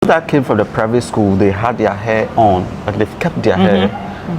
that came from the private school, they had their hair on, like they've kept their hair.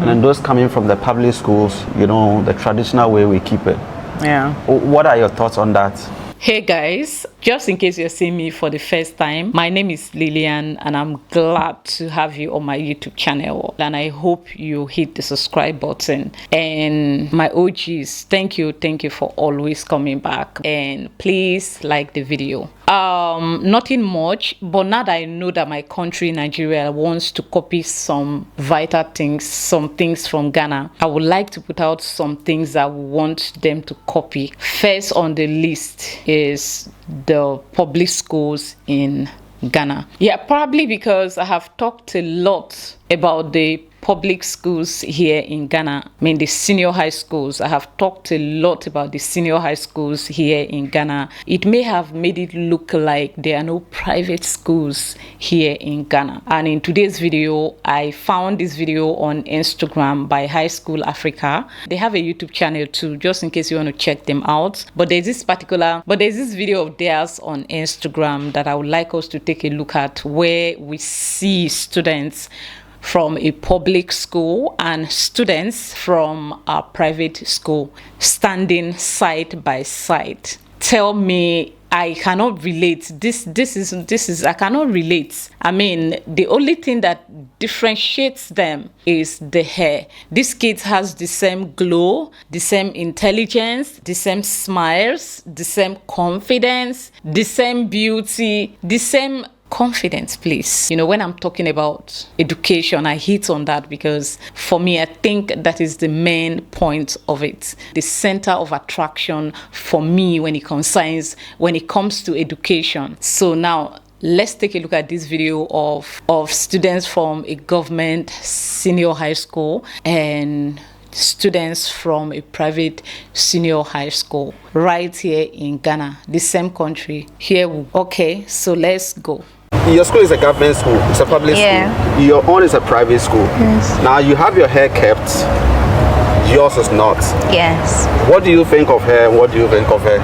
And then those coming from the public schools, you know, the traditional way we keep it. Yeah. What are your thoughts on that? Hey guys, just in case you're seeing me for the first time, my name is Lillian and I'm glad to have you on my YouTube channel, and I hope you hit the subscribe button. And my OGs, thank you for always coming back, and please like the video. Nothing much, but now that I know that my country, Nigeria, wants to copy some vital things, some things from Ghana, I would like to put out some things that we want them to copy. First on the list is the public schools in Ghana. Yeah, probably because I have talked a lot about the public schools here in Ghana. I mean, the senior high schools. I have talked a lot about the senior high schools here in Ghana. It may have made it look like there are no private schools here in Ghana. And in today's video, I found this video on Instagram by High School Africa. They have a YouTube channel too, just in case you want to check them out. But there's this video of theirs on Instagram that I would like us to take a look at, where we see students from a public school and students from a private school standing side by side. Tell me, I cannot relate. This is I cannot relate. I mean, the only thing that differentiates them is the hair. This kid has the same glow, the same intelligence, the same smiles, the same confidence, the same beauty, the same confidence, please. You know, when I'm talking about education, I hit on that because for me, I think that is the main point of it. The center of attraction for me when it comes to education. So now let's take a look at this video of students from a government senior high school and students from a private senior high school right here in Ghana, the same country. Okay, so let's go. Your school is a government school, it's a public school. Your own is a private school. Yes. Now you have your hair kept, yours is not. Yes. What do you think of her? What do you think of her?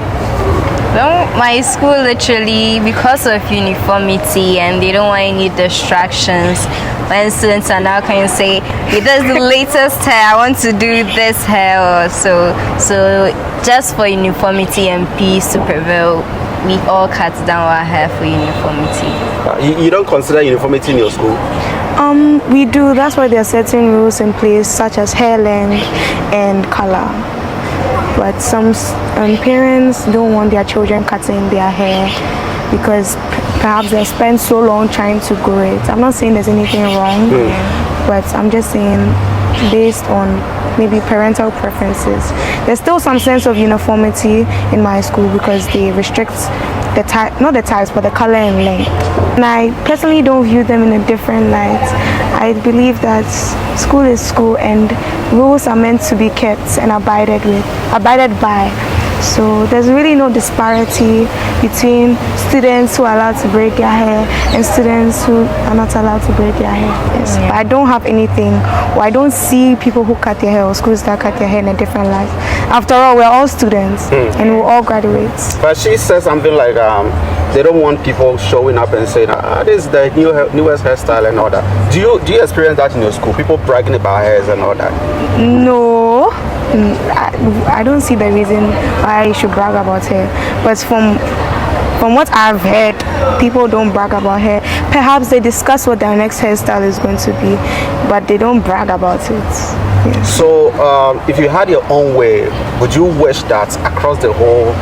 Well, my school literally, because of uniformity and they don't want any distractions, when students are now can say, hey, that's the latest hair, I want to do this hair or so. So just for uniformity and peace to prevail, we all cut down our hair for uniformity. You don't consider uniformity in your school? We do. That's why there are certain rules in place, such as hair length and color. But some parents don't want their children cutting their hair because perhaps they spend so long trying to grow it. I'm not saying there's anything wrong, but I'm just saying based on maybe parental preferences. There's still some sense of uniformity in my school because they restrict the type, not the types, but the color and length. And I personally don't view them in a different light. I believe that school is school and rules are meant to be kept and abided by. So there's really no disparity between students who are allowed to braid their hair and students who are not allowed to braid their hair. Yes. But I don't have anything, or I don't see people who cut their hair or schools that cut their hair in a different light. After all, we're all students and we'll all graduate. But she says something like they don't want people showing up and saying, this is the newest hairstyle and all that. Do you experience that in your school? People bragging about hairs and all that? No. I don't see the reason why I should brag about hair. But from what I've heard, people don't brag about hair. Perhaps they discuss what their next hairstyle is going to be, but they don't brag about it. Yes. So if you had your own way, would you wish that across the whole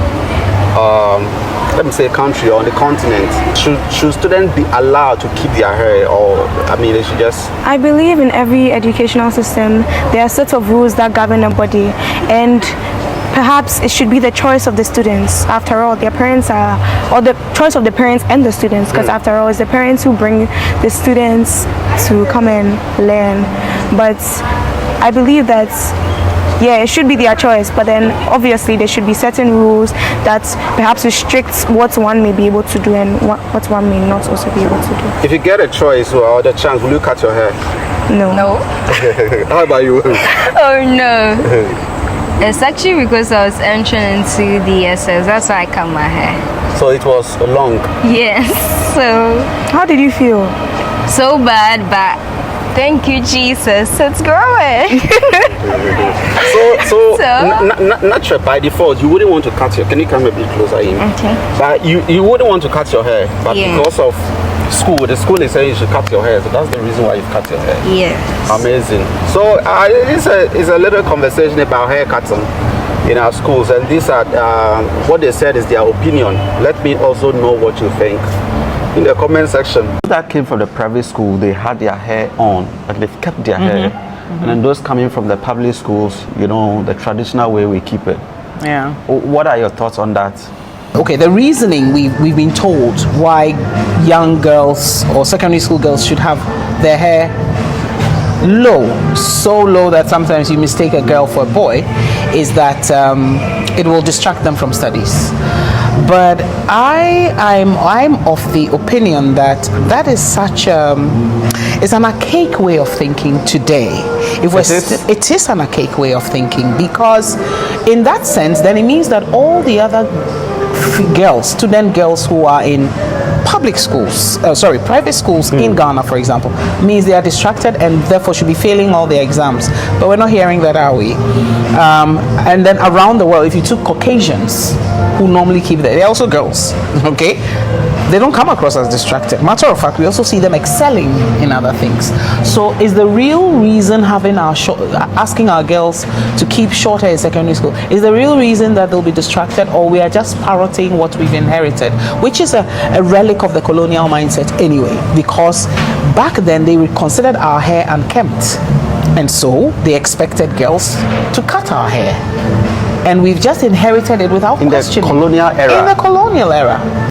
let me say country or on the continent, should students be allowed to keep their hair, or I mean they should just... I believe in every educational system there are sets of rules that govern a body, and perhaps it should be the choice of the students. After all, their parents are, or the choice of the parents and the students, because after all, it's the parents who bring the students to come and learn. But I believe that yeah, it should be their choice, but then obviously there should be certain rules that perhaps restrict what one may be able to do and what one may not also be able to do. If you get a choice or the chance, will you cut your hair? No. How about you? Oh no. It's actually because I was entering into the SS, that's why I cut my hair. So it was long. Yes. So How did you feel? so bad, but thank you, Jesus. It's growing. So, So? natural by default, you wouldn't want to cut your. Can you come a bit closer in? Okay. But you wouldn't want to cut your hair, but Yeah. because of school, the school is saying you should cut your hair, so that's the reason why you've cut your hair. Yes. Amazing. So it's a little conversation about hair cutting in our schools, and these are what they said is their opinion. Let me also know what you think in the comment section. That came from the private school, they had their hair on, like they've kept their hair. And then those coming from the public schools, you know, the traditional way we keep it. Yeah. What are your thoughts on that? Okay, the reasoning we've been told why young girls or secondary school girls should have their hair low, so low that sometimes you mistake a girl for a boy, is that it will distract them from studies. But I'm of the opinion that that is such it's an archaic way of thinking today. It is an archaic way of thinking, because in that sense, then it means that all the other girls, student girls who are in public schools, private schools in Ghana, for example, means they are distracted and therefore should be failing all their exams. But we're not hearing that, are we? And then around the world, if you took Caucasians who normally keep that, they're also girls, okay? They don't come across as distracted. Matter of fact, we also see them excelling in other things. So is the real reason having asking our girls to keep short hair in secondary school, is the real reason that they'll be distracted, or we are just parroting what we've inherited, which is a relic of the colonial mindset anyway, because back then they considered our hair unkempt, and so they expected girls to cut our hair. And we've just inherited it without questioning. In the colonial era. In the colonial era.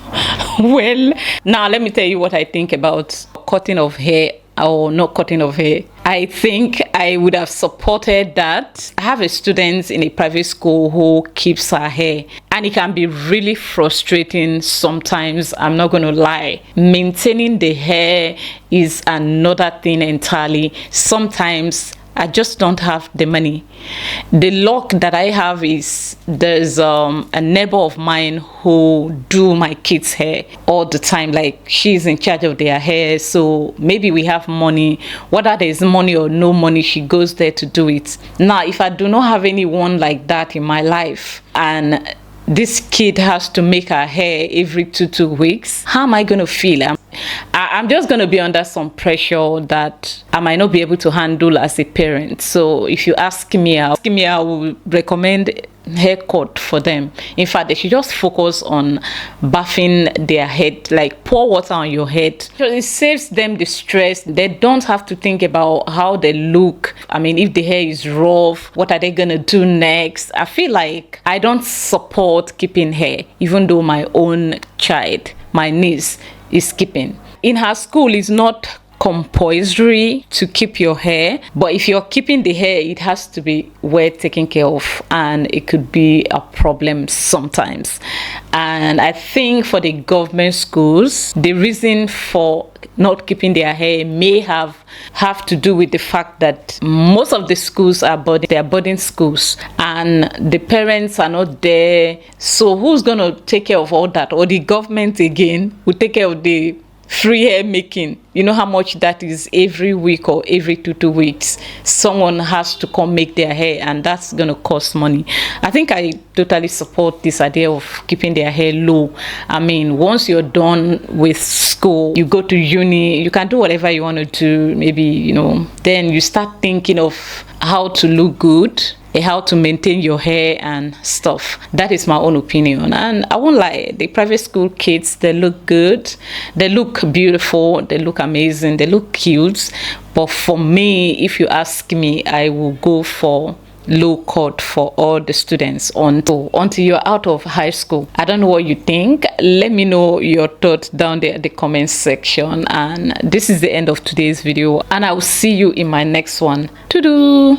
Well, now let me tell you what I think about cutting of hair or not cutting of hair. I think I would have supported that. I have a student in a private school who keeps her hair, and it can be really frustrating sometimes. I'm not going to lie. Maintaining the hair is another thing entirely. Sometimes I just don't have the money. The luck that I have is there's a neighbor of mine who do my kids' hair all the time. Like, she's in charge of their hair, so maybe we have money. Whether there's money or no money, she goes there to do it. Now, if I do not have anyone like that in my life, and this kid has to make her hair every two weeks, how am I going to feel? I'm just going to be under some pressure that I might not be able to handle as a parent. So if you ask me, I will recommend haircut for them. In fact, they should just focus on bathing their head, like pour water on your head. So it saves them the stress. They don't have to think about how they look. I mean, if the hair is rough, what are they gonna do next? I feel like I don't support keeping hair, even though my own child, my niece, is keeping. In her school, it's not compulsory to keep your hair, but if you're keeping the hair, it has to be well taken care of, and it could be a problem sometimes. And I think for the government schools, the reason for not keeping their hair may have to do with the fact that most of the schools are boarding schools, and the parents are not there. So who's gonna take care of all that? Or the government again will take care of the free hair making. You know how much that is every week or every two weeks. Someone has to come make their hair, and that's going to cost money. I think I totally support this idea of keeping their hair low. I mean, once you're done with school, you go to uni, you can do whatever you want to do. Maybe, then you start thinking of how to look good, how to maintain your hair and stuff. That is my own opinion. And I won't lie, the private school kids, they look good, they look beautiful, they look amazing, they look cute. But for me, if you ask me, I will go for low cut for all the students until you're out of high school. I don't know what you think. Let me know your thoughts down there in the comment section. And this is the end of today's video, and I will see you in my next one. Toodoo.